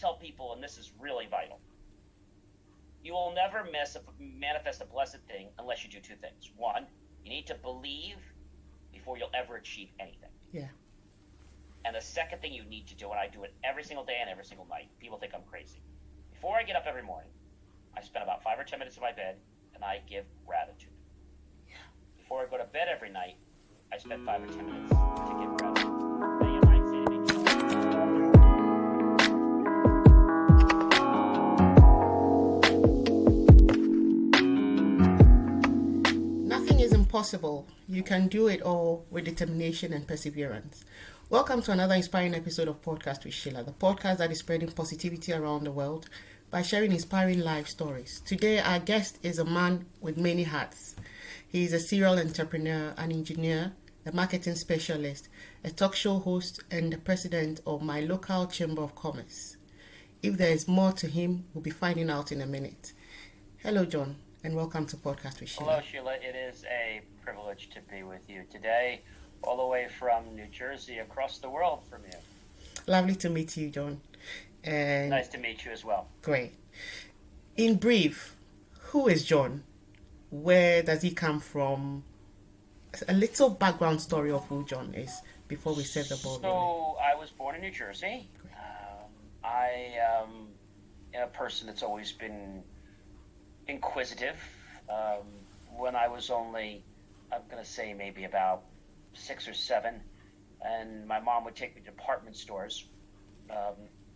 tell people, and this is really vital, you will never manifest a blessed thing unless you do two things. One, you need to believe before you'll ever achieve anything. Yeah. And the second thing you need to do, and I do it every single day and every single night, people think I'm crazy. Before I get up every morning, I spend about 5 or 10 minutes in my bed and I give gratitude. Yeah. Before I go to bed every night, I spend 5 or 10 minutes to give gratitude. Now you might say to me, nothing is impossible. You can do it all with determination and perseverance. Welcome to another inspiring episode of Podcast with SHEILA, the podcast that is spreading positivity around the world by sharing inspiring life stories. Today, our guest is a man with many hats. He is a serial entrepreneur, an engineer, a marketing specialist, a talk show host, and the president of my local Chamber of Commerce. If there is more to him, we'll be finding out in a minute. Hello, John, and welcome to Podcast with SHEILA. Hello, Sheila. It is a privilege to be with you today, all the way from New Jersey, across the world from you. Lovely to meet you, John. And nice to meet you as well. Great. In brief, who is John? Where does he come from? A little background story of who John is before we set the ball rolling. So, I was born in New Jersey. I am a person that's always been inquisitive. When I was only, I'm going to say maybe about 6 or 7, and my mom would take me to department stores.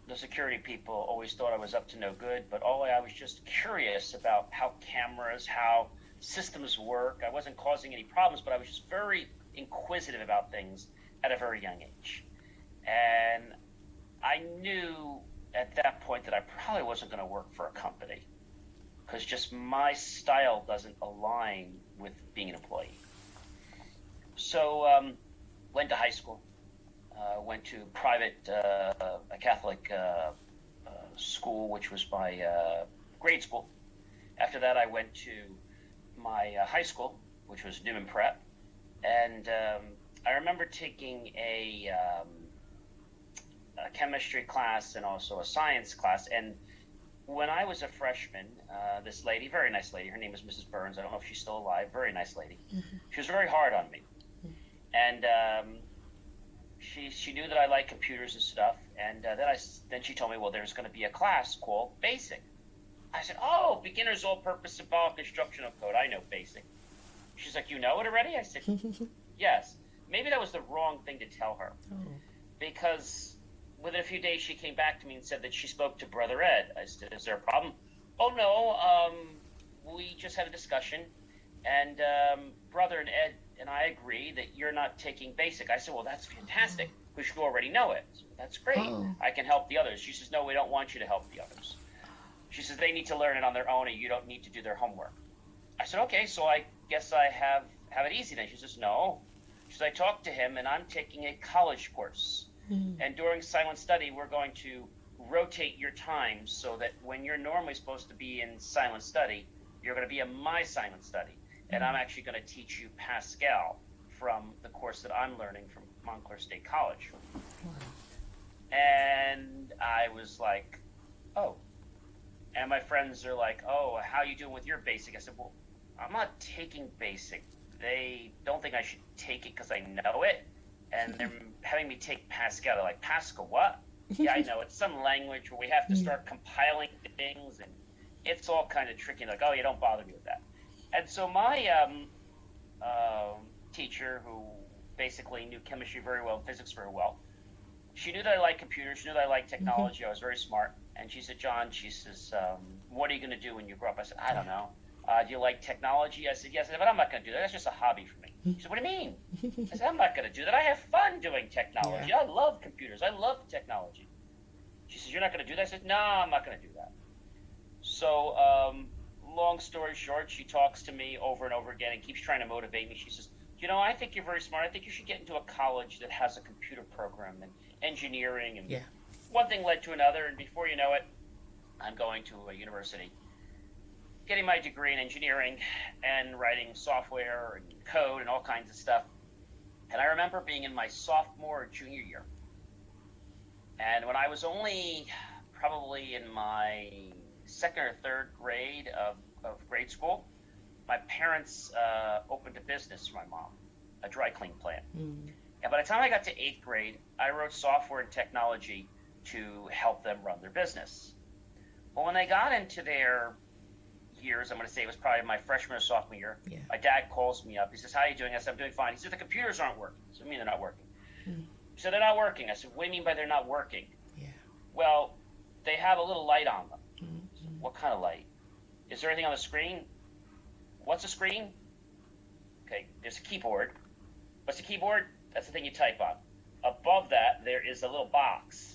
The security people always thought I was up to no good, but I was just curious about how cameras, how systems work. I wasn't causing any problems, but I was just very inquisitive about things at a very young age. And I knew at that point that I probably wasn't going to work for a company because just my style doesn't align with being an employee. So went to high school, went to private, a Catholic school, which was my grade school. After that, I went to my high school, which was Newman Prep. And I remember taking a chemistry class and also a science class. And when I was a freshman, this lady, very nice lady, her name was Mrs. Burns. I don't know if she's still alive. Very nice lady. Mm-hmm. She was very hard on me. And she knew that I liked computers and stuff. And then she told me, well, there's going to be a class called Basic. I said, oh, beginner's all-purpose symbolic instructional code. I know Basic. She's like, you know it already? I said, yes. Maybe that was the wrong thing to tell her. Oh. Because within a few days, she came back to me and said that she spoke to Brother Ed. I said, is there a problem? Oh, no, we just had a discussion. And Brother and Ed and I agree that you're not taking Basic. I said, well, that's fantastic, because you already know it. So, that's great. Oh. I can help the others. She says, no, we don't want you to help the others. She says, they need to learn it on their own, and you don't need to do their homework. I said, okay, so I guess I have it easy then. She says, no. She says, I talked to him, and I'm taking a college course. Mm-hmm. And during silent study, we're going to rotate your time so that when you're normally supposed to be in silent study, you're going to be in my silent study. And I'm actually going to teach you Pascal from the course that I'm learning from Montclair State College. Wow. And I was like, oh. And my friends are like, oh, how are you doing with your Basic? I said, well, I'm not taking Basic. They don't think I should take it because I know it. And they're having me take Pascal. They're like, Pascal, what? Yeah, I know. It's some language where we have to start compiling things. And it's all kind of tricky. Like, oh, yeah, don't bother me with that. And so my teacher, who basically knew chemistry very well, physics very well, she knew that I liked computers. She knew that I liked technology. Mm-hmm. I was very smart. And she said, John, she says, what are you going to do when you grow up? I said, I don't know. Do you like technology? I said, yes. I said, but I'm not going to do that. That's just a hobby for me. She said, what do you mean? I said, I'm not going to do that. I have fun doing technology. Yeah. I love computers. I love technology. She says, you're not going to do that? I said, no, I'm not going to do that. So, long story short, she talks to me over and over again and keeps trying to motivate me. She says, I think you're very smart. I think you should get into a college that has a computer program and engineering. And one thing led to another, and before you know it, I'm going to a university, getting my degree in engineering and writing software and code and all kinds of stuff. And I remember being in my sophomore or junior year. And when I was only probably in my second or third grade of grade school. My parents opened a business for my mom, a dry clean plant. And by the time I got to 8th grade, I wrote software and technology to help them run their business. But when they got into their years, I'm going to say it was probably my freshman or sophomore year, my dad calls me up. He says, how are you doing? I said, I'm doing fine. He said, the computers aren't working. I said, what do you mean they're not working? So they're not working. I said, what do you mean by they're not working? Well, they have a little light on them. Said, what kind of light? Is there anything on the screen? What's a screen? Okay, there's a keyboard. What's a keyboard? That's the thing you type on. Above that, there is a little box.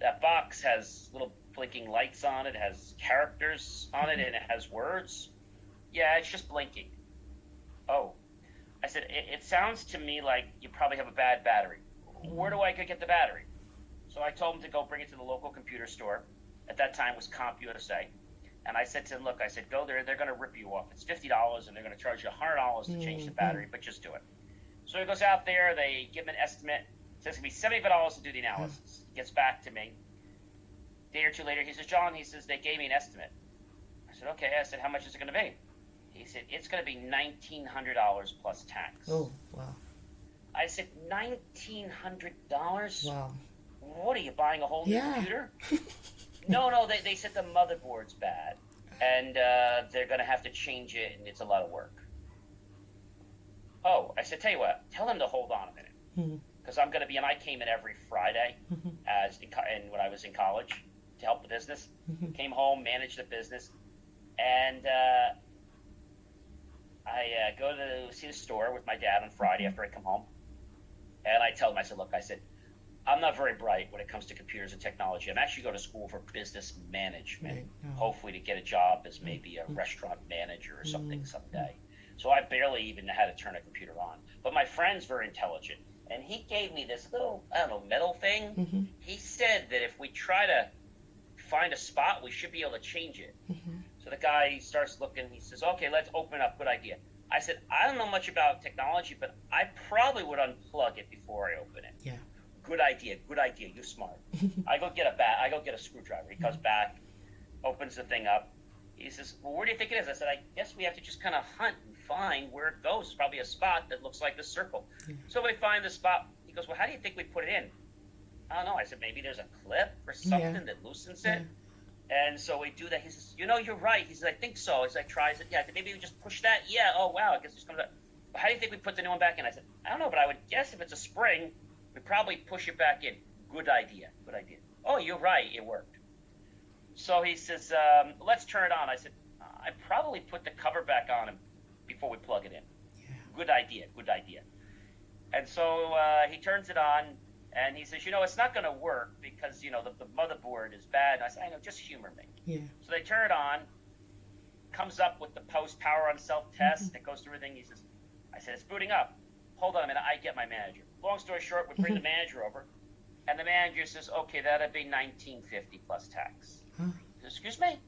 That box has little blinking lights on it, has characters on it, and it has words. Yeah, it's just blinking. Oh. I said, it sounds to me like you probably have a bad battery. Where do I get the battery? So I told him to go bring it to the local computer store. At that time it was CompUSA. And I said to him, look, I said, go there. They're going to rip you off. It's $50, and they're going to charge you $100 to change the battery, but just do it. So he goes out there. They give him an estimate. Says it's going to be $75 to do the analysis. Gets back to me. A day or two later, he says, John, he says, they gave me an estimate. I said, okay. I said, how much is it going to be? He said, it's going to be $1,900 plus tax. Oh, wow. I said, $1,900? Wow. What are you, buying a whole new computer? No, they said the motherboard's bad, and they're going to have to change it, and it's a lot of work. Oh, I said, tell you what, tell them to hold on a minute, because I'm going to be, and I came in every Friday and when I was in college to help the business. Came home, managed the business, and I go to see the store with my dad on Friday after I come home, and I tell him, I said, look, I said, I'm not very bright when it comes to computers and technology. I'm actually going to school for business management, hopefully to get a job as maybe a restaurant manager or something someday. So I barely even know how to turn a computer on. But my friend's very intelligent, and he gave me this little, I don't know, metal thing. He said that if we try to find a spot, we should be able to change it. So the guy starts looking. He says, okay, let's open it up. Good idea. I said, I don't know much about technology, but I probably would unplug it before I open it. Good idea. You're smart. I go get a screwdriver. He comes back, opens the thing up. He says, well, where do you think it is? I said, I guess we have to just kind of hunt and find where it goes. It's probably a spot that looks like this circle. So we find the spot. He goes, well, how do you think we put it in? I don't know. I said, maybe there's a clip or something that loosens it. And so we do that. He says, you know, you're right. He says, I think so. As I tries it. Yeah, I said, maybe we just push that. Yeah. Oh, wow. I guess it's going to. Well, how do you think we put the new one back in? I said, I don't know, but I would guess if it's a spring, we probably push it back in. Good idea. Oh, you're right. It worked. So he says, let's turn it on. I said, I probably put the cover back on him before we plug it in. Good idea. And so he turns it on, and he says, you know, it's not going to work because, you know, the motherboard is bad. And I said, I know, just humor me. So they turn it on, comes up with the post power on self-test. It goes through everything. He says, I said, it's booting up. Hold on a minute. I get my manager. Long story short, we bring the manager over, and the manager says, okay, that'd be $1,950 plus tax. Excuse me?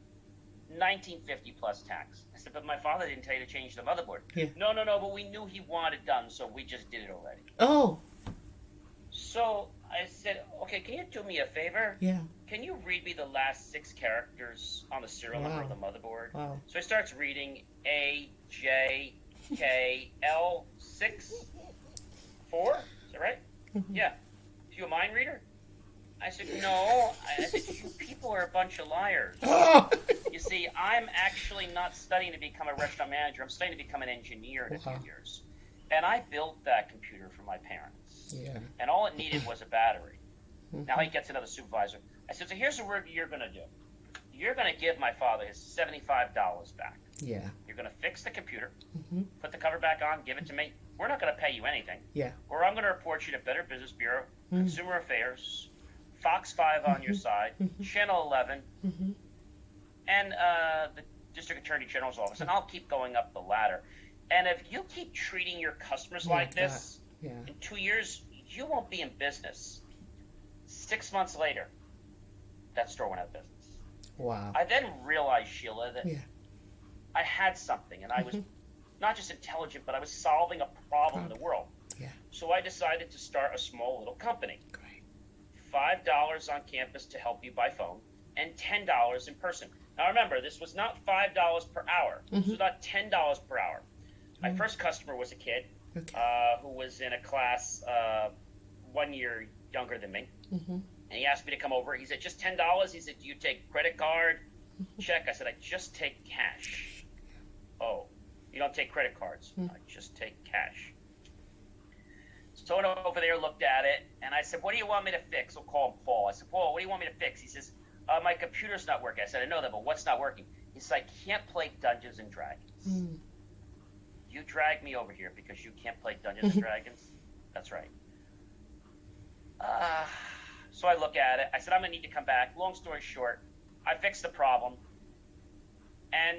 $1,950 plus tax. I said, but my father didn't tell you to change the motherboard. No, but we knew he wanted it done, so we just did it already. Oh. So I said, okay, can you do me a favor? Can you read me the last 6 characters on the serial number of the motherboard? So he starts reading AJKL64. Is that right? Yeah. You a mind reader? I said, no. I said, you people are a bunch of liars. You see, I'm actually not studying to become a restaurant manager. I'm studying to become an engineer in a few years. And I built that computer for my parents. And all it needed was a battery. Now he gets another supervisor. I said, so here's the work you're going to do. You're going to give my father his $75 back. You're going to fix the computer, put the cover back on, give it to me. We're not going to pay you anything. Or I'm going to report you to Better Business Bureau, Consumer Affairs, Fox 5 on your side, Channel 11, and the District Attorney General's office. And I'll keep going up the ladder. And if you keep treating your customers like this, in 2 years, you won't be in business. 6 months later, that store went out of business. I then realized, Sheila, that I had something, and I was not just intelligent, but I was solving a problem in the world. So I decided to start a small little company. $5 on campus to help you by phone, and $10 in person. Now remember, this was not $5 per hour. This was not $10 per hour. My first customer was a kid who was in a class 1 year younger than me. And he asked me to come over. He said, just $10? He said, do you take credit card, check? I said, I just take cash. Oh, you don't take credit cards? I just take cash. So I went over there, looked at it, and I said, what do you want me to fix? We'll call him Paul. I said, Paul, what do you want me to fix? He says, my computer's not working. I said, I know that, but what's not working? He's like, can't play Dungeons and Dragons. You dragged me over here because you can't play Dungeons and Dragons? That's right. So I look at it. I said, I'm going to need to come back. Long story short, I fixed the problem, and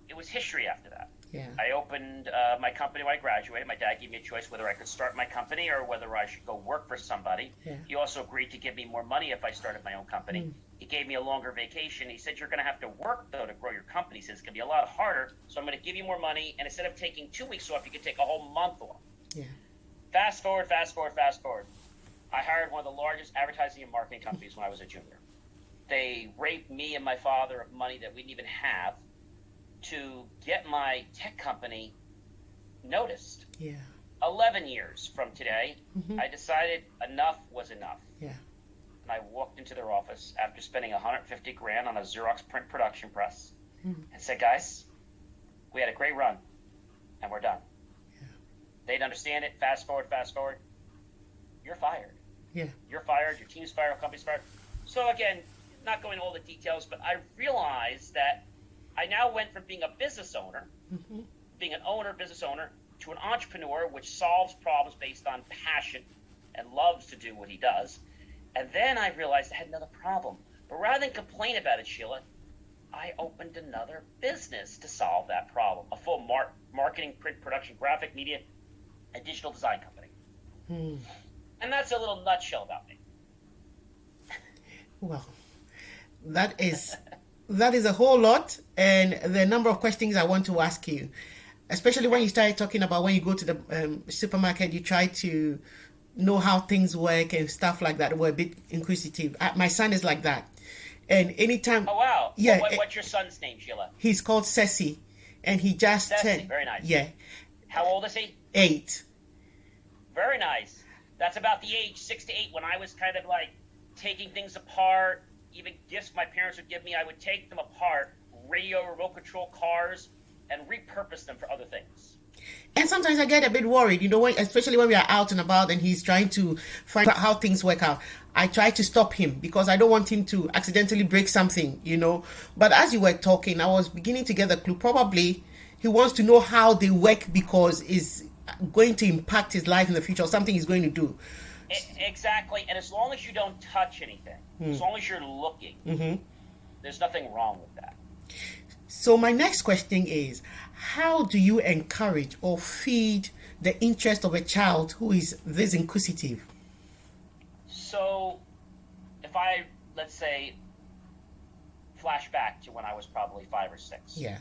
it was history after that. Yeah. I opened my company when I graduated. My dad gave me a choice whether I could start my company or whether I should go work for somebody. Yeah. He also agreed to give me more money if I started my own company. He gave me a longer vacation. He said, you're going to have to work, though, to grow your company. He said, it's going to be a lot harder, so I'm going to give you more money, and instead of taking 2 weeks off, you can take a whole month off. Yeah. Fast forward. I hired one of the largest advertising and marketing companies when I was a junior. They raped me and my father of money that we didn't even have to get my tech company noticed. Yeah. 11 years from today, I decided enough was enough. Yeah. And I walked into their office after spending $150,000 on a Xerox print production press and said, guys, we had a great run and we're done. Yeah. They'd understand it. Fast forward. You're fired. Yeah. You're fired. Your team's fired. Your company's fired. So again, not going into all the details, but I realized that I now went from being a business owner, being an business owner, to an entrepreneur, which solves problems based on passion and loves to do what he does. And then I realized I had another problem. But rather than complain about it, Sheila, I opened another business to solve that problem. A full marketing, print, production, graphic, media, and digital design company. And that's a little nutshell about me. Well, that is a whole lot, and the number of questions I want to ask you, especially when you started talking about when you go to the supermarket, you try to know how things work and stuff like that. We're a bit inquisitive. My son is like that, and anytime. Oh wow! Yeah. What's your son's name, Sheila? He's called Ceci, and he just turned. Very nice. Yeah. How old is he? 8. Very nice. That's about the age 6 to 8 when I was kind of like taking things apart. Even gifts my parents would give me, I would take them apart, radio, remote control cars, and repurpose them for other things. And sometimes I get a bit worried, especially when we are out and about and he's trying to find out how things work out. I try to stop him because I don't want him to accidentally break something, But as you were talking, I was beginning to get the clue. Probably he wants to know how they work because it's going to impact his life in the future, or something he's going to do. Exactly. And as long as you don't touch anything, as long as you're looking, there's nothing wrong with that. So my next question is, how do you encourage or feed the interest of a child who is this inquisitive? So if I, let's say, flash back to when I was probably 5 or 6. Yeah.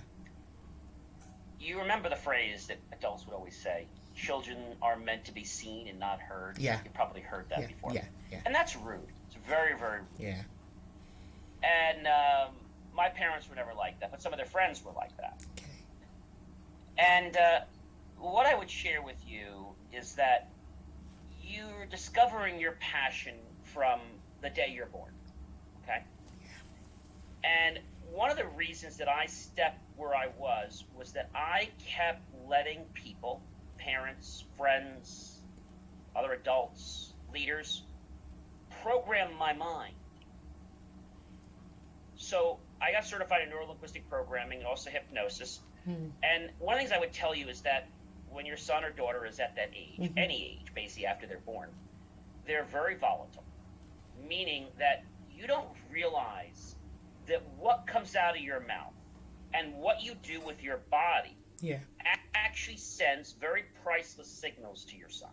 You remember the phrase that adults would always say, children are meant to be seen and not heard. Yeah. You probably heard that before. Yeah. And that's rude. It's very, very rude. Yeah. And my parents were never like that, but some of their friends were like that. Okay. And what I would share with you is that you're discovering your passion from the day you're born. Okay? And one of the reasons that I stepped where I was that I kept letting people, parents, friends, other adults, leaders, program my mind. So I got certified in neuro-linguistic programming and also hypnosis. And one of the things I would tell you is that when your son or daughter is at that age, any age, basically after they're born, they're very volatile, meaning that you don't realize that what comes out of your mouth and what you do with your body actually sends very priceless signals to your son.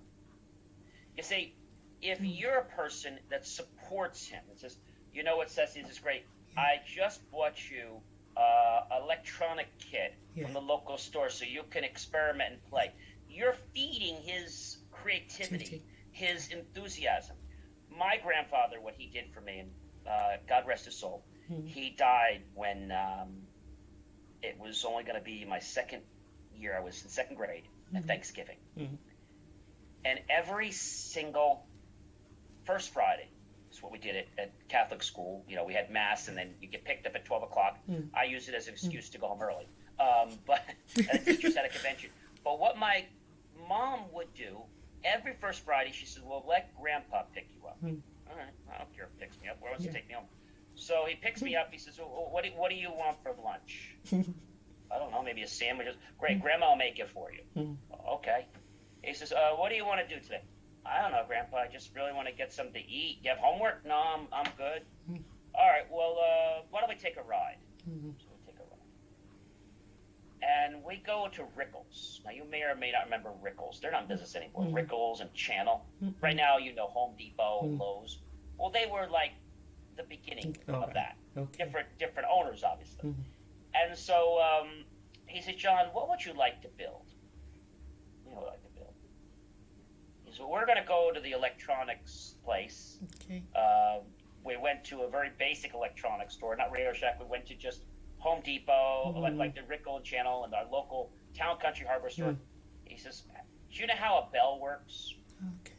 You see, if you're a person that supports him and says, you know what, Ceci, this is great. I just bought you electronic kit from the local store so you can experiment and play. You're feeding his creativity, his enthusiasm. My grandfather, what he did for me, and God rest his soul, He died when it was only going to be my second year. I was in second grade at Thanksgiving. And every single first Friday, is what we did at Catholic school. You know, we had mass, and then you get picked up at 12 o'clock. I used it as an excuse to go home early. But and the teachers had a convention. But what my mom would do every first Friday, she said, well, let Grandpa pick you up. All right, I don't care if he picks me up. Where wants to take me home? So he picks me up. He says, well, what do you want for lunch? I don't know, maybe a sandwich. Great, Grandma will make it for you. Okay. He says, what do you want to do today? I don't know, Grandpa. I just really want to get something to eat. You have homework? No, I'm good. All right, well, why don't we take a ride? So we take a ride. And we go to Rickles. Now, you may or may not remember Rickles. They're not in business anymore. Rickles and Channel. Right now, you know, Home Depot and Lowe's. Well, they were like the beginning of that. Different owners, obviously. And so he said, John, what would you like to build? You know what I like to build? He said, we're going to go to the electronics place. Okay. We went to a very basic electronics store, not Radio Shack. We went to just Home Depot, like the Rickle and Channel, and our local Town Country Hardware store. He says, do you know how a bell works? Okay.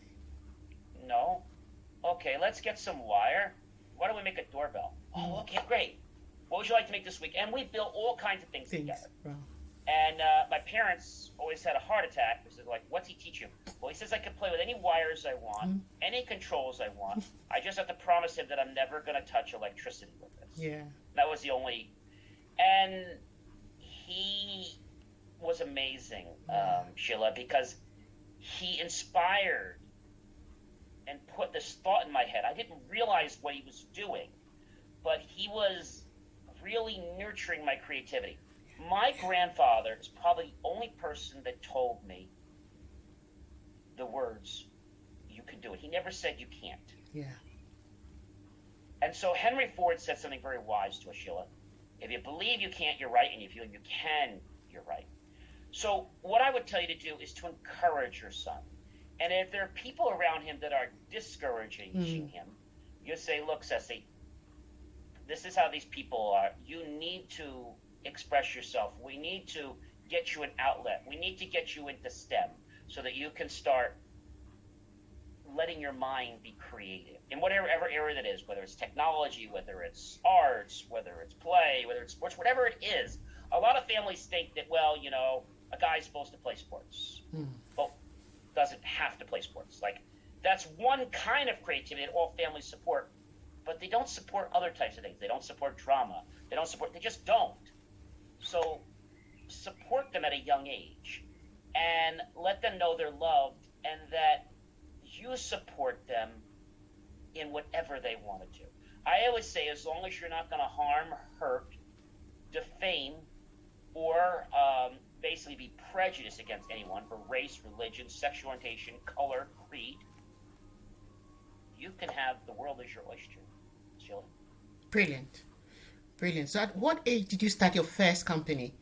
No? Okay, let's get some wire. Why don't we make a doorbell? Oh, okay, great. What would you like to make this week? And we built all kinds of things together. Wow. And my parents always had a heart attack. They said, like, what's he teach you? Well, he says I can play with any wires I want, any controls I want. I just have to promise him that I'm never going to touch electricity with this. Yeah. That was the only... And he was amazing, Sheila, because he inspired and put this thought in my head. I didn't realize what he was doing, but he was really nurturing my creativity. My grandfather is probably the only person that told me the words, you can do it. He never said you can't. Yeah. And so Henry Ford said something very wise to us, Sheila. If you believe you can't, you're right. And if you feel you can, you're right. So what I would tell you to do is to encourage your son. And if there are people around him that are discouraging him, you say, look, Ceci, this is how these people are. You need to express yourself. We need to get you an outlet. We need to get you into STEM so that you can start letting your mind be creative in whatever area that is, whether it's technology, whether it's arts, whether it's play, whether it's sports, whatever it is. A lot of families think that, well, you know, a guy's supposed to play sports. Well, doesn't have to play sports. Like, that's one kind of creativity that all families support, but they don't support other types of things. They don't support drama. They just don't. So support them at a young age and let them know they're loved and that you support them in whatever they want to do. I always say, as long as you're not going to harm, hurt, defame, or basically be prejudiced against anyone for race, religion, sexual orientation, color, creed, you can have the world as your oyster. Sheila? Brilliant. So at what age did you start your first company?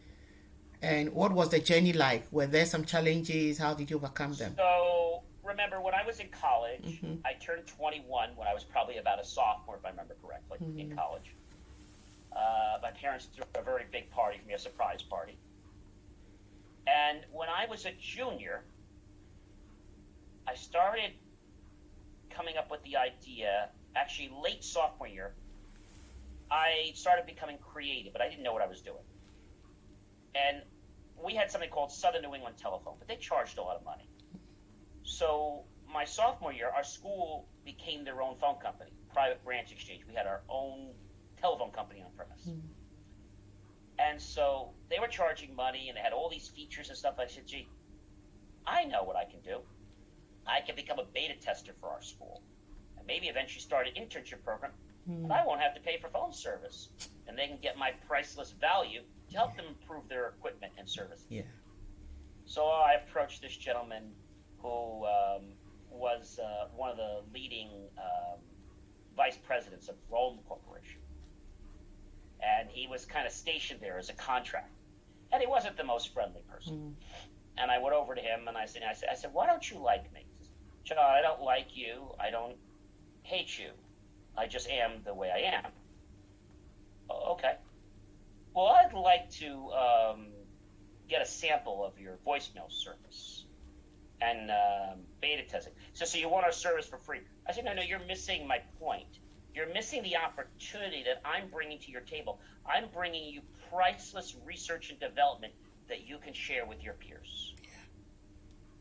And what was the journey like? Were there some challenges? How did you overcome them? So, remember, when I was in college, I turned 21 when I was probably about a sophomore, if I remember correctly, in college. My parents threw a very big party for me, a surprise party. And when I was a junior, I started coming up with the idea, actually late sophomore year, I started becoming creative, but I didn't know what I was doing. And we had something called Southern New England Telephone, but they charged a lot of money. So my sophomore year, our school became their own phone company, private branch exchange. We had our own telephone company on premise. And so they were charging money, and they had all these features and stuff. I said, gee, I know what I can do. I can become a beta tester for our school, and maybe eventually start an internship program, and I won't have to pay for phone service, and they can get my priceless value to help them improve their equipment and services. Yeah. So I approached this gentleman who was one of the leading vice presidents of Rome Corporation. And he was kind of stationed there as a contract. And he wasn't the most friendly person. And I went over to him and I said, why don't you like me? He says, John, I don't like you. I don't hate you. I just am the way I am. to get a sample of your voicemail service and beta testing. So you want our service for free? I said, no, you're missing my point. You're missing the opportunity that I'm bringing to your table. I'm bringing you priceless research and development that you can share with your peers.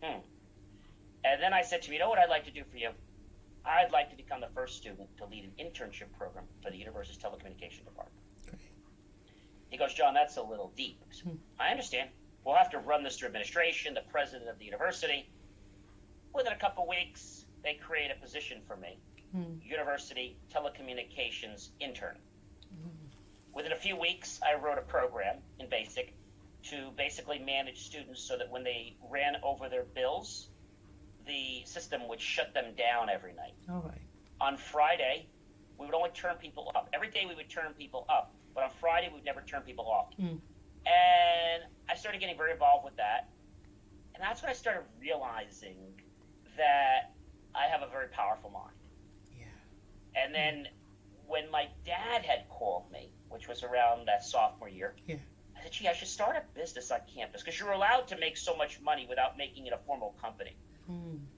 And then I said to him, you know what I'd like to do for you? I'd like to become the first student to lead an internship program for the university's telecommunication department. Okay. He goes, John, that's a little deep. I said, I understand. We'll have to run this through administration, the president of the university. Within a couple of weeks, they create a position for me, university telecommunications intern. Within a few weeks, I wrote a program in BASIC to basically manage students so that when they ran over their bills, the system would shut them down every night. All right. On Friday, we would only turn people up. Every day we would turn people up, but on Friday we would never turn people off. And I started getting very involved with that. And that's when I started realizing that I have a very powerful mind. Yeah. And then when my dad had called me, which was around that sophomore year, I said, gee, I should start a business on campus because you're allowed to make so much money without making it a formal company.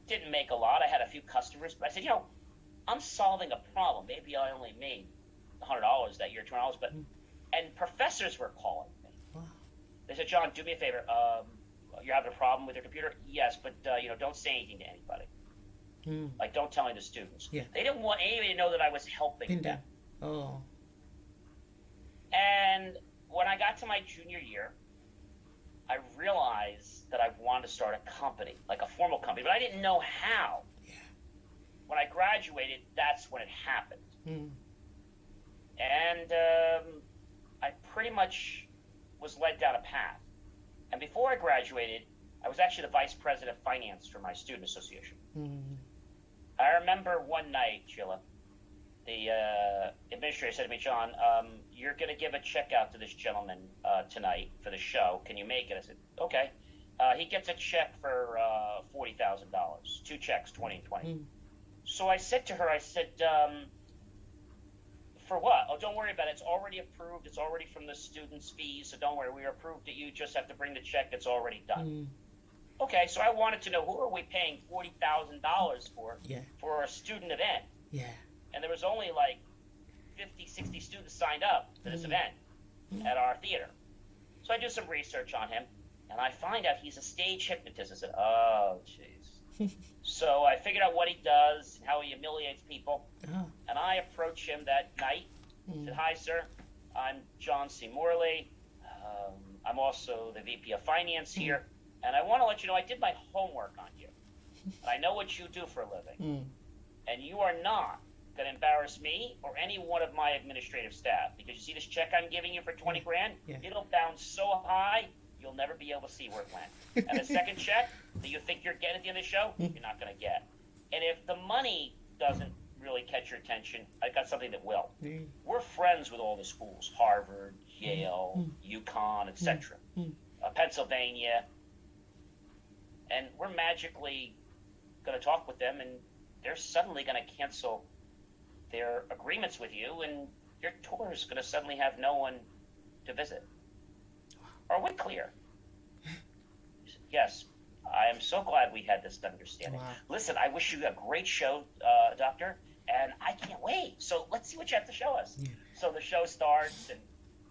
Didn't make a lot. I had a few customers, but I said, I'm solving a problem. Maybe I only made $100 that year, $200, but and professors were calling me. Wow. They said, John, do me a favor. You're having a problem with your computer? Yes, but don't say anything to anybody. Like, don't tell any of the students. Yeah. They didn't want anybody to know that I was helping them. Oh. And when I got to my junior year, I realized that I wanted to start a company, like a formal company, but I didn't know how. Yeah. When I graduated, that's when it happened. And I pretty much was led down a path. And before I graduated, I was actually the vice president of finance for my student association. I remember one night, SHEILA, the administrator said to me, John, you're going to give a check out to this gentleman tonight for the show. Can you make it? I said, okay. He gets a check for $40,000, 2 checks, 20 and 20. So I said to her, for what? Oh, don't worry about it. It's already approved. It's already from the student's fees, so don't worry. We approved it. You just have to bring the check. It's already done. Okay, so I wanted to know, who are we paying $40,000 for a student event? Yeah. And there was only like 50, 60 students signed up for this event at our theater. So I do some research on him, and I find out he's a stage hypnotist. I said, oh, jeez. So I figured out what he does, and how he humiliates people. And I approached him that night. Said, hi, sir. I'm John C. Morley. I'm also the VP of Finance here. And I want to let you know I did my homework on you. And I know what you do for a living. And you are not going to embarrass me or any one of my administrative staff, because you see this check I'm giving you for 20 grand? It'll bounce so high you'll never be able to see where it went. And the second check that you think you're getting at the end of the show, you're not going to get. And if the money doesn't really catch your attention, I've got something that will. We're friends with all the schools, Harvard, Yale, UConn, etc., Pennsylvania, and we're magically going to talk with them, and they're suddenly going to cancel their agreements with you, and your tour is going to suddenly have no one to visit. Are we clear? Yes. I am so glad we had this understanding. Wow. Listen, I wish you a great show, Doctor, and I can't wait. So let's see what you have to show us. So the show starts, and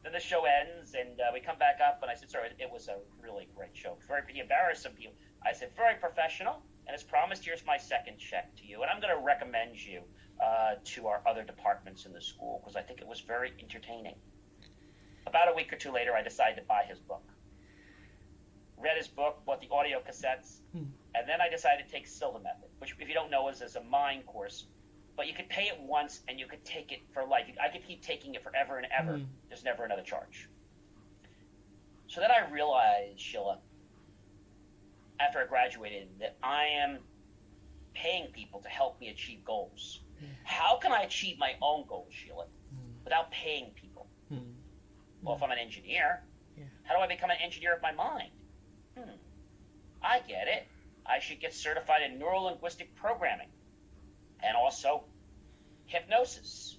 then the show ends, and we come back up, and I said, sorry, it was a really great show. He embarrassed some people. I said, very professional, and as promised, here's my second check to you, and I'm going to recommend you to our other departments in the school, because I think it was very entertaining. About a week or two later, I decided to buy his book. Read his book, bought the audio cassettes, and then I decided to take SHEILA Method, which, if you don't know, is a mind course. But you could pay it once, and you could take it for life. I could keep taking it forever and ever. There's never another charge. So then I realized, SHEILA, after I graduated, that I am paying people to help me achieve goals. How can I achieve my own goals, SHEILA, without paying people? Well, if I'm an engineer, how do I become an engineer of my mind? I get it. I should get certified in neuro-linguistic programming and also hypnosis.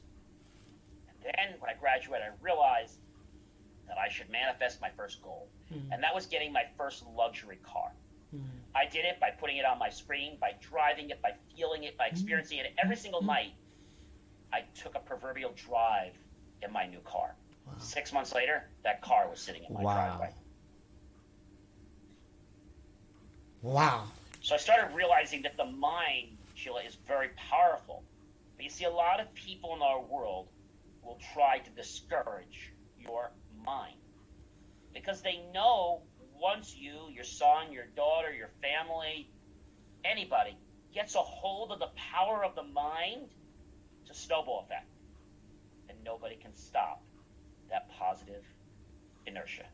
And then when I graduated, I realized that I should manifest my first goal. And that was getting my first luxury car. I did it by putting it on my screen, by driving it, by feeling it, by experiencing it. Every single night, I took a proverbial drive in my new car. Wow. 6 months later, that car was sitting in my driveway. Wow. So I started realizing that the mind, Sheila, is very powerful. But you see, a lot of people in our world will try to discourage your mind because they know once you, your son, your daughter, your family, anybody gets a hold of the power of the mind, it's a snowball effect. And nobody can stop that positive inertia.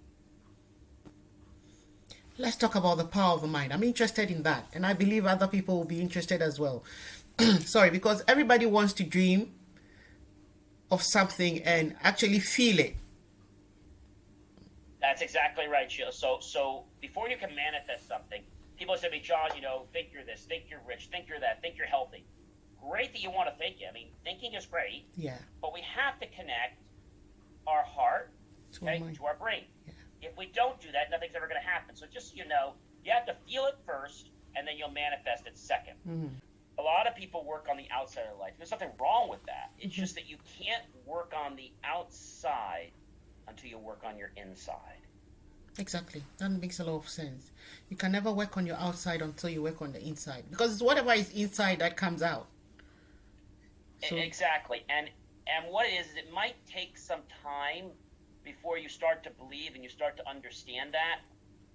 Let's talk about the power of the mind. I'm interested in that, and I believe other people will be interested as well. Sorry, because everybody wants to dream of something and actually feel it. That's exactly right, Sheila. So before you can manifest something, people say to me, John, think you're this, think you're rich, think you're that, think you're healthy. Great that you want to think it. I mean, thinking is great. Yeah. But we have to connect our heart to our brain. Yeah. If we don't do that, nothing's ever going to happen. So just so you know, you have to feel it first, and then you'll manifest it second. Mm-hmm. A lot of people work on the outside of life. There's nothing wrong with that. It's just that you can't work on the outside until you work on your inside. Exactly. That makes a lot of sense. You can never work on your outside until you work on the inside. Because it's whatever is inside that comes out. So. Exactly. And what it is it might take some time before you start to believe and you start to understand that.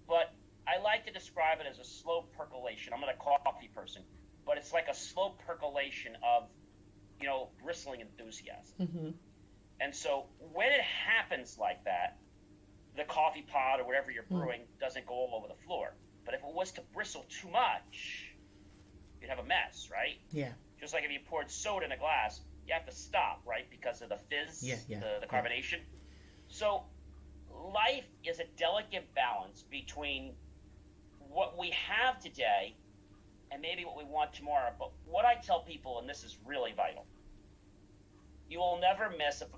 But I like to describe it as a slow percolation. I'm not a coffee person, but it's like a slow percolation of, bristling enthusiasm. Mm-hmm. And so when it happens like that, the coffee pot or whatever you're brewing doesn't go all over the floor. But if it was to bristle too much, you'd have a mess, right? Yeah. Just like if you poured soda in a glass, you have to stop, right? Because of the fizz, the carbonation. So life is a delicate balance between what we have today and maybe what we want tomorrow. But what I tell people, and this is really vital, you will never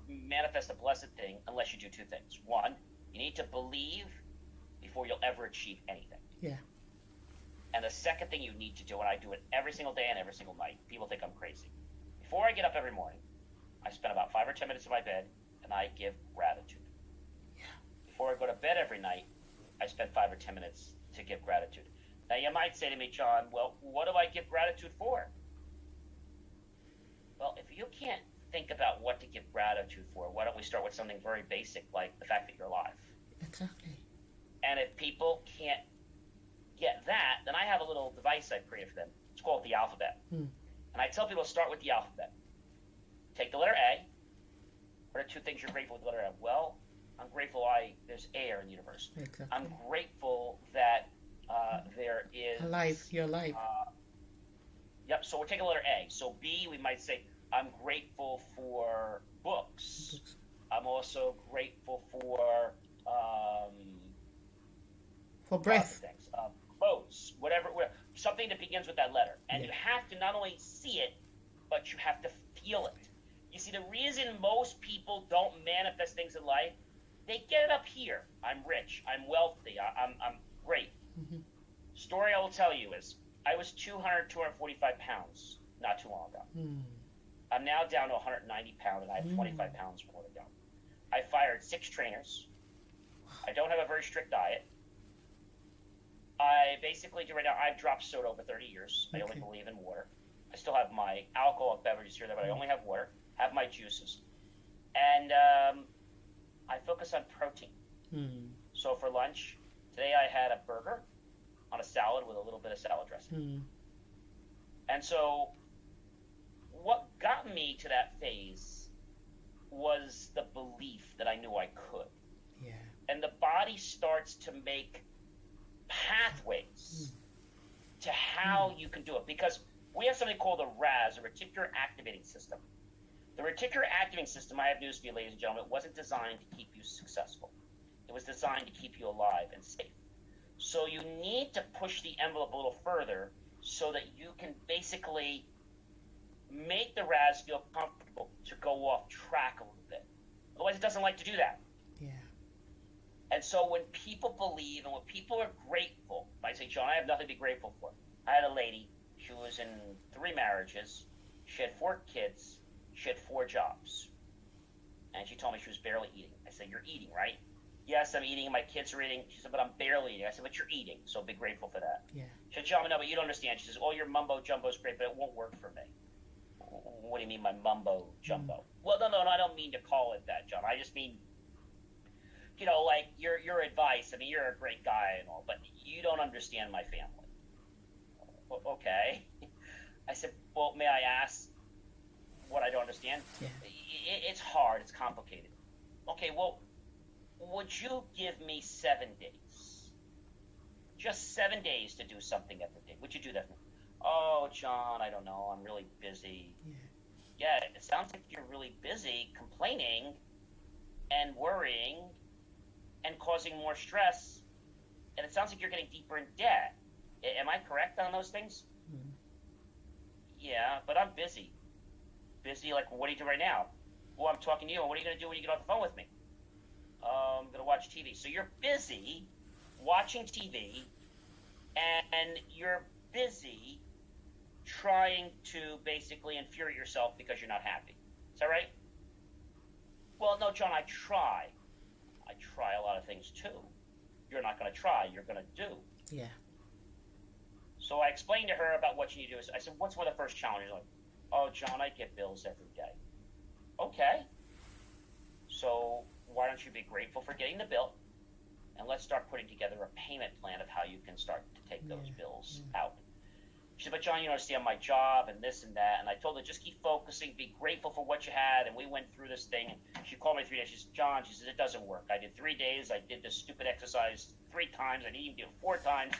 manifest a blessed thing unless you do two things. One, you need to believe before you'll ever achieve anything. Yeah. And the second thing you need to do, and I do it every single day and every single night, people think I'm crazy. Before I get up every morning, I spend about 5 or 10 minutes in my bed and I give gratitude. Yeah. Before I go to bed every night, I spend 5 or 10 minutes to give gratitude. Now you might say to me, John, well, what do I give gratitude for? Well, if you can't think about what to give gratitude for, why don't we start with something very basic like the fact that you're alive? Exactly. And if people can't get that, then I have a little device I've created for them. It's called the alphabet. And I tell people to start with the alphabet. Take the letter A. What are two things you're grateful for the letter A? Well, I'm grateful there's air in the universe. Exactly. I'm grateful that there is... You're alive. Yep, so we'll take a letter A. So B, we might say, I'm grateful for books. I'm also grateful for breath. Things. Clothes, whatever, something that begins with that letter. And you have to not only see it, but you have to feel it. You see, the reason most people don't manifest things in life, they get it up here. I'm rich. I'm wealthy. I'm great. Mm-hmm. Story I will tell you is I was 245 pounds not too long ago. I'm now down to 190 pounds, and I have 25 pounds more to go. I fired 6 trainers. I don't have a very strict diet. I basically do right now, I've dropped soda over 30 years. I only believe in water. I still have my alcoholic beverages here, but I only have water. Have my juices. And I focus on protein. So for lunch, today I had a burger on a salad with a little bit of salad dressing. And so what got me to that phase was the belief that I knew I could. Yeah. And the body starts to make pathways to how you can do it, because we have something called the RAS, a reticular activating system. The reticular activating system, I have news for you, ladies and gentlemen, wasn't designed to keep you successful. It was designed to keep you alive and safe. So you need to push the envelope a little further so that you can basically make the RAS feel comfortable to go off track a little bit. Otherwise, it doesn't like to do that. Yeah. so when people believe and when people are grateful, I say, John, I have nothing to be grateful for. I had a lady, she was in 3 marriages, she had 4 kids, she had 4 jobs. And she told me she was barely eating. I said, you're eating, right? Yes, I'm eating, my kids are eating. She said, but I'm barely eating. I said, but you're eating, so be grateful for that. Yeah. She said, John, no, but you don't understand. She says, oh, your mumbo jumbo is great, but it won't work for me. What do you mean, my mumbo jumbo? Well, no, I don't mean to call it that, John. I just mean, like your advice. I mean, you're a great guy and all, but you don't understand my family. Okay. I said, well, may I ask what I don't understand? Yeah. It's hard. It's complicated. Okay, well, would you give me 7 days? Just 7 days to do something every day. Would you do that for me? Oh, John, I don't know. I'm really busy. Yeah, it sounds like you're really busy complaining and worrying and causing more stress. And it sounds like you're getting deeper in debt. Am I correct on those things? Mm-hmm. Yeah, but I'm busy. Busy, like, what do you do right now? Well, I'm talking to you. What are you going to do when you get off the phone with me? I'm going to watch TV. So you're busy watching TV, and you're busy trying to basically infuriate yourself because you're not happy. Is that right? Well, no, John, I try. I try a lot of things too. You're not going to try. You're going to do. Yeah. So I explained to her about what you need to do. I said, what's one of the first challenges? Like, oh, John, I get bills every day. Okay. So why don't you be grateful for getting the bill? And let's start putting together a payment plan of how you can start to take those bills out. She said, but John, you don't understand my job and this and that. And I told her, just keep focusing, be grateful for what you had. And we went through this thing. And she called me 3 days. She said, John, she said, it doesn't work. I did 3 days. I did this stupid exercise 3 times. I didn't even do it 4 times.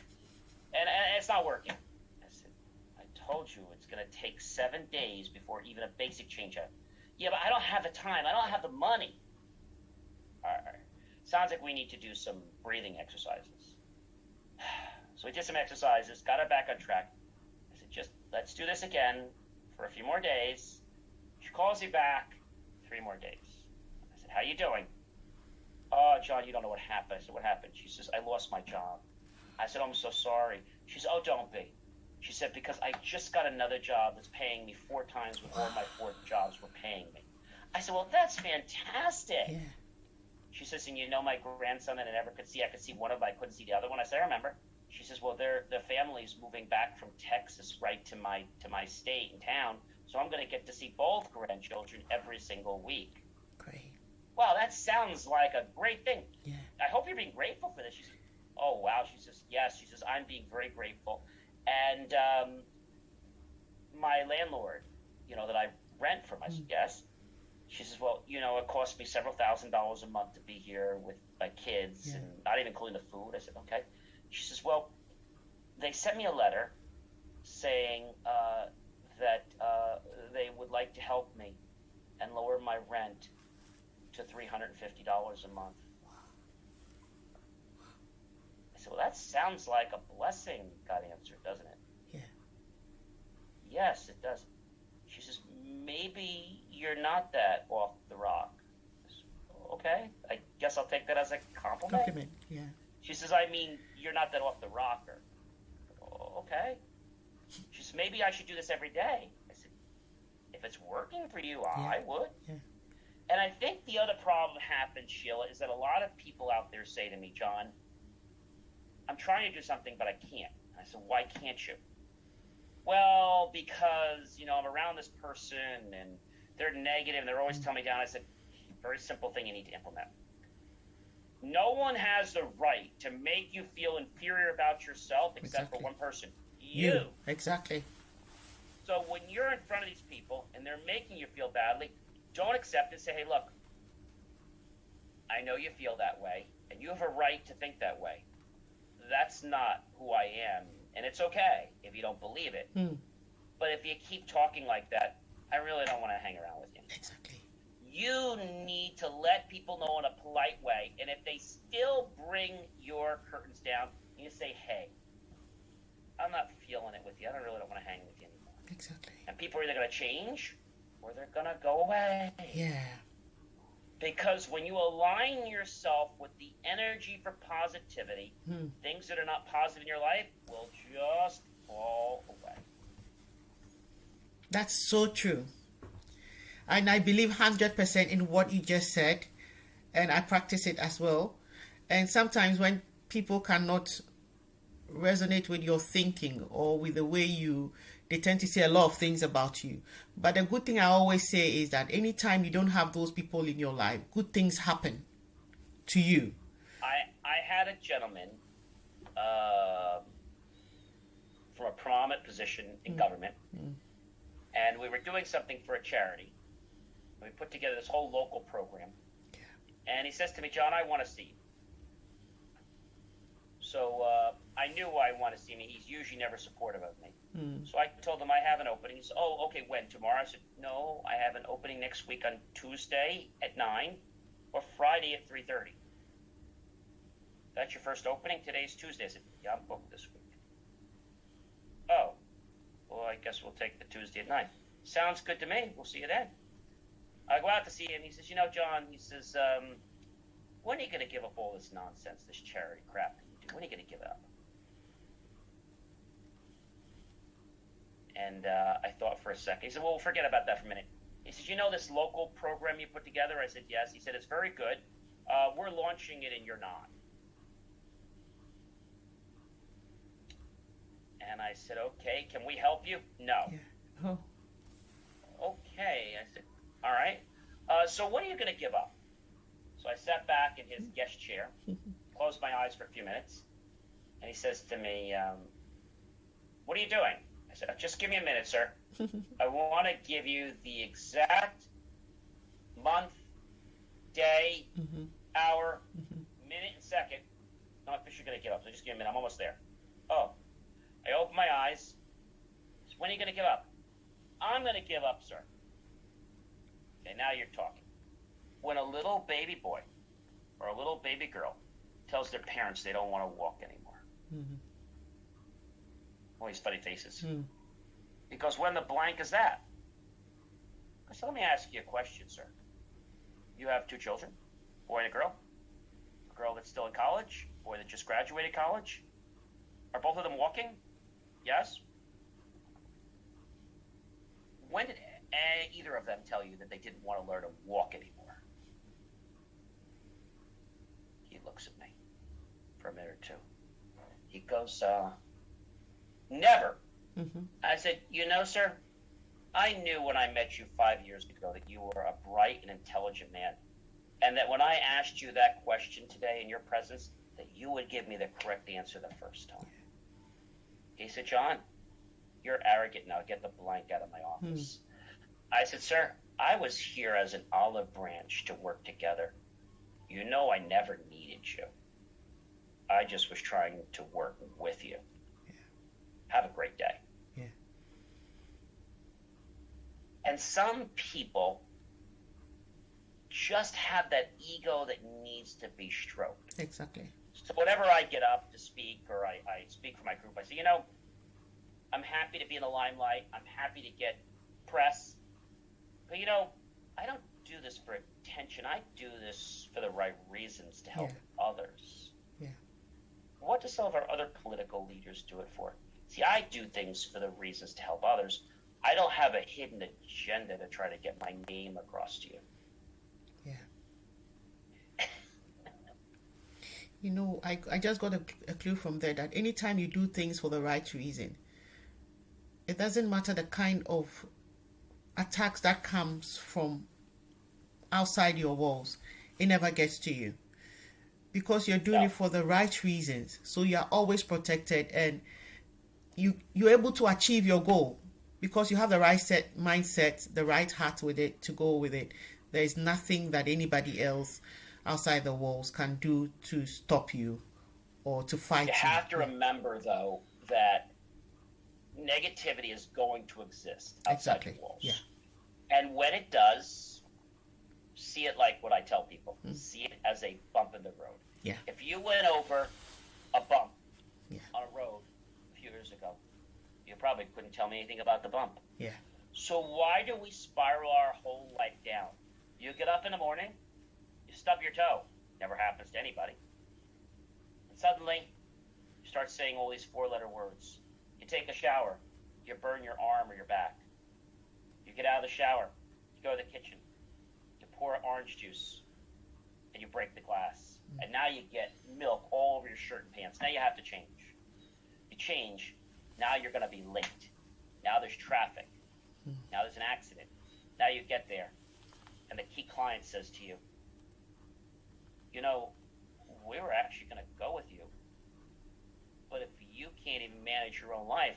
And it's not working. I said, I told you it's going to take 7 days before even a basic change happens. Yeah, but I don't have the time. I don't have the money. All right. Sounds like we need to do some breathing exercises. So we did some exercises, got her back on track. I said, just let's do this again for a few more days. She calls me back 3 more days. I said, how you doing? Oh, John, you don't know what happened. I said, what happened? She says, I lost my job. I said, oh, I'm so sorry. She said, oh, don't be. She said, because I just got another job that's paying me 4 times what all my 4 jobs were paying me. I said, well, that's fantastic. Yeah. She says, and you know my grandson that I never could see. I could see one of them. I couldn't see the other one. I said, I remember. She says, well, their family's moving back from Texas right to my state and town, so I'm going to get to see both grandchildren every single week. Great. Wow, that sounds like a great thing. Yeah. I hope you're being grateful for this. She says, oh, wow. She says, yes. She says, I'm being very grateful. And my landlord, that I rent from, I said, yes. She says, well, it costs me several $1,000s a month to be here with my kids and not even including the food. I said, okay. She says, well, they sent me a letter saying that they would like to help me and lower my rent to $350 a month. I said, well, that sounds like a blessing, God answered, doesn't it? Yeah. Yes, it does. She says, maybe you're not that off the rock. I said, okay, I guess I'll take that as a compliment. Yeah. She says, I mean, you're not that off the rocker. Okay. She says, maybe I should do this every day. I said, if it's working for you, I would. Yeah. And I think the other problem happens, Sheila, is that a lot of people out there say to me, John, I'm trying to do something, but I can't. I said, why can't you? Well, because, I'm around this person and they're negative and they're always telling me down. I said, very simple thing you need to implement. No one has the right to make you feel inferior about yourself except for one person. You. Exactly. So when you're in front of these people and they're making you feel badly, don't accept it. Say, hey, look, I know you feel that way and you have a right to think that way. That's not who I am. And it's okay if you don't believe it. But if you keep talking like that, I really don't want to hang around with you. Exactly. You need to let people know in a polite way. And if they still bring your curtains down, you say, hey, I'm not feeling it with you. I really don't want to hang with you anymore. Exactly. And people are either going to change or they're going to go away. Yeah. Because when you align yourself with the energy for positivity, things that are not positive in your life will just fall away. That's so true. And I believe 100% in what you just said. And I practice it as well. And sometimes when people cannot resonate with your thinking or with the way they tend to say a lot of things about you. But the good thing I always say is that anytime you don't have those people in your life, good things happen to you. I had a gentleman from a prominent position in government, and we were doing something for a charity. We put together this whole local program, and he says to me, John, I want to see you. So I knew why he wanted to see me. He's usually never supportive of me. So I told him I have an opening. He said, oh, okay, when? Tomorrow? I said, no, I have an opening next week on Tuesday at 9 or Friday at 3:30. That's your first opening? Today's Tuesday. I said, yeah, I'm booked this week. Oh, well, I guess we'll take the Tuesday at 9. Sounds good to me. We'll see you then. I go out to see him. He says, John, he says, when are you going to give up all this nonsense, this charity crap that you do? When are you going to give it up? And I thought for a second. He said, well, forget about that for a minute. He says, this local program you put together? I said, yes. He said, it's very good. We're launching it and you're not. And I said, okay, can we help you? No. Yeah. Oh. Okay. I said, all right. So what are you going to give up? So I sat back in his guest chair, closed my eyes for a few minutes, and he says to me, what are you doing? I said, just give me a minute, sir. I want to give you the exact month, day, hour, minute, and second. I'm not officially going to give up, so just give me a minute. I'm almost there. Oh. I open my eyes. When are you going to give up? I'm going to give up, sir. Okay, now you're talking. When a little baby boy or a little baby girl tells their parents they don't want to walk anymore. All these funny faces. Because when the blank is that? So let me ask you a question, sir. You have 2 children, boy and a girl that's still in college, boy that just graduated college. Are both of them walking? Yes? When did either of them tell you that they didn't want to learn to walk anymore? He looks at me for a minute or two. He goes, never. I said, sir, I knew when I met you 5 years ago that you were a bright and intelligent man, and that when I asked you that question today in your presence, that you would give me the correct answer the first time. He said, John, you're arrogant now. Get the blank out of my office. I said, sir, I was here as an olive branch to work together. I never needed you. I just was trying to work with you. Have a great day. And some people just have that ego that needs to be stroked. Exactly. So whenever I get up to speak or I speak for my group, I say, I'm happy to be in the limelight. I'm happy to get press. But, I don't do this for attention. I do this for the right reasons to help others. Yeah. What do some of our other political leaders do it for? See, I do things for the reasons to help others. I don't have a hidden agenda to try to get my name across to you. I just got a clue from there that anytime you do things for the right reason, it doesn't matter the kind of attacks that comes from outside your walls, it never gets to you. Because you're doing it for the right reasons. So you're always protected and you're able to achieve your goal because you have the right mindset, the right heart with it to go with it. There is nothing that anybody else outside the walls can do to stop you or to fight you. You have to remember, though, that negativity is going to exist outside the walls. Yeah. And when it does, see it like what I tell people. See it as a bump in the road. Yeah. If you went over a bump on a road a few years ago, you probably couldn't tell me anything about the bump. Yeah. So why do we spiral our whole life down? You get up in the morning, You stub your toe. Never happens to anybody. And suddenly, you start saying all these 4-letter words. You take a shower. You burn your arm or your back. You get out of the shower. You go to the kitchen. You pour orange juice. And you break the glass. And now you get milk all over your shirt and pants. Now you have to change. You change. Now you're going to be late. Now there's traffic. Now there's an accident. Now you get there. And the key client says to you, you know, we were actually going to go with you. But if you can't even manage your own life,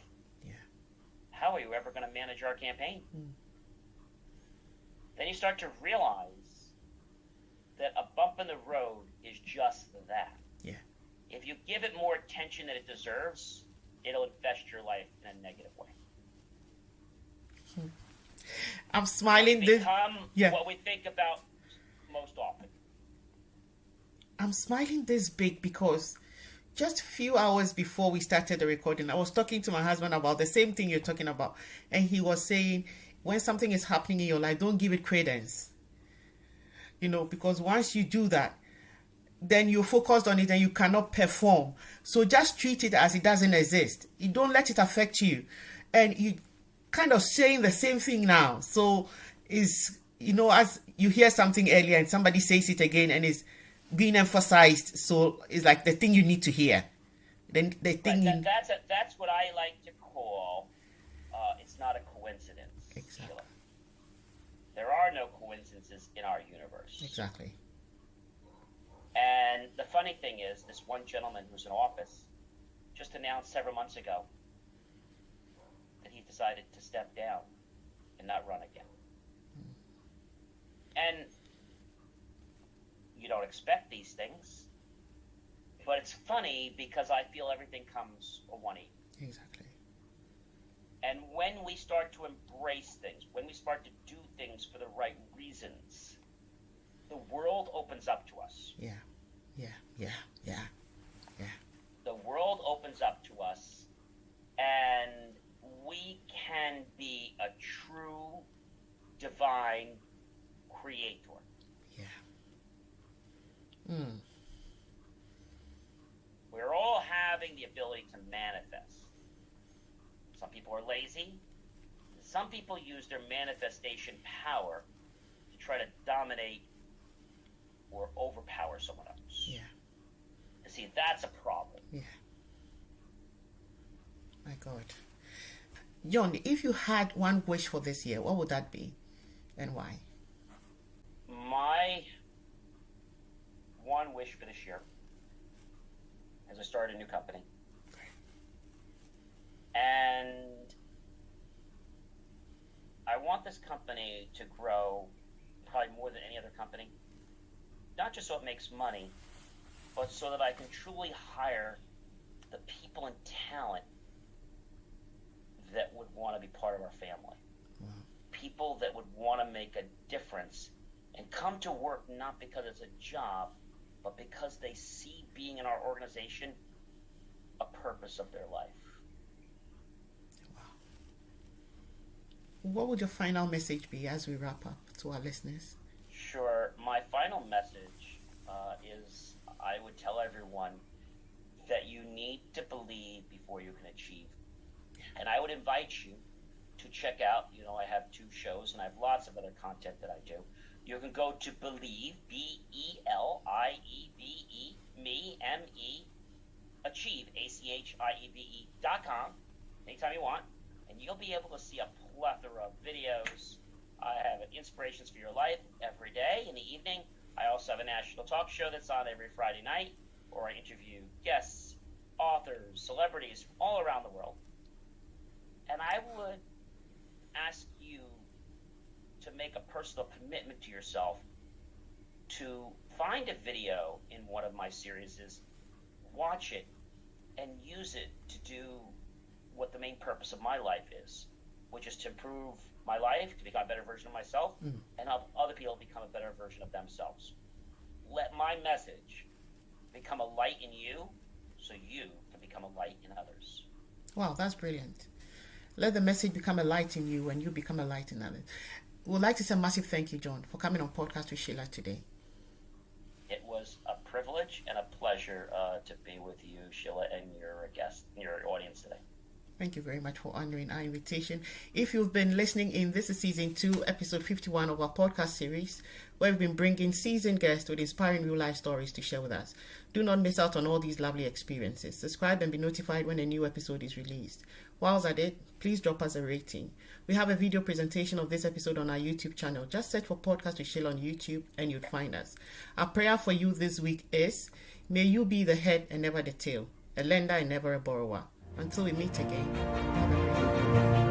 how are you ever going to manage our campaign? Then you start to realize that a bump in the road is just that. Yeah. If you give it more attention than it deserves, it'll infest your life in a negative way. I'm smiling. What we think about most often. I'm smiling this big because just a few hours before we started the recording, I was talking to my husband about the same thing you're talking about. And he was saying, when something is happening in your life, don't give it credence. You know, because once you do that, then you're focused on it and you cannot perform. So just treat it as it doesn't exist. You don't let it affect you. And you kind of saying the same thing now. So is, you know, as you hear something earlier and somebody says it again and it's being emphasized, so it's like the thing you need to hear. Then the thing that's what I like to call it's not a coincidence. Exactly. Sheila. There are no coincidences in our universe. Exactly. And the funny thing is, this one gentleman who's in office just announced several months ago that he decided to step down and not run again. And you don't expect these things, but it's funny because I feel everything comes a 180. Exactly. And when we start to embrace things, when we start to do things for the right reasons, the world opens up to us. Yeah. The world opens up to us, and we can be a true divine creator. We're all having the ability to manifest. Some people are lazy. Some people use their manifestation power to try to dominate or overpower someone else. Yeah. You see, that's a problem. Yeah. My God. John, if you had one wish for this year, what would that be and why? My one wish for this year is I started a new company. And I want this company to grow probably more than any other company. Not just so it makes money, but so that I can truly hire the people and talent that would want to be part of our family. Wow. People that would want to make a difference and come to work not because it's a job, but because they see being in our organization a purpose of their life. Wow. What would your final message be as we wrap up to our listeners? Sure. My final message is I would tell everyone that you need to believe before you can achieve. And I would invite you to check out, I have 2 shows and I have lots of other content that I do. You can go to Believe, BELIEVE, me, M-E, Achieve, ACHIEVE.com, anytime you want, and you'll be able to see a plethora of videos. I have inspirations for your life every day in the evening. I also have a national talk show that's on every Friday night, where I interview guests, authors, celebrities from all around the world. And I would ask you to make a personal commitment to yourself to find a video in one of my series, watch it, and use it to do what the main purpose of my life is, which is to improve my life, to become a better version of myself, and help other people become a better version of themselves. Let my message become a light in you so you can become a light in others. Wow, that's brilliant. Let the message become a light in you and you become a light in others. We would like to say a massive thank you, John, for coming on Podcast with SHEILA today. privilege and a pleasure to be with you, SHEILA, and your guest, your audience today. Thank you very much for honoring our invitation. If you've been listening in, this is season 2, episode 51 of our podcast series, where we've been bringing seasoned guests with inspiring real-life stories to share with us. Do not miss out on all these lovely experiences. Subscribe and be notified when a new episode is released. Whilst at it, please drop us a rating. We have a video presentation of this episode on our YouTube channel. Just search for Podcast with SHEILA on YouTube and you'll find us. Our prayer for you this week is, may you be the head and never the tail, a lender and never a borrower. Until we meet again, have a great day.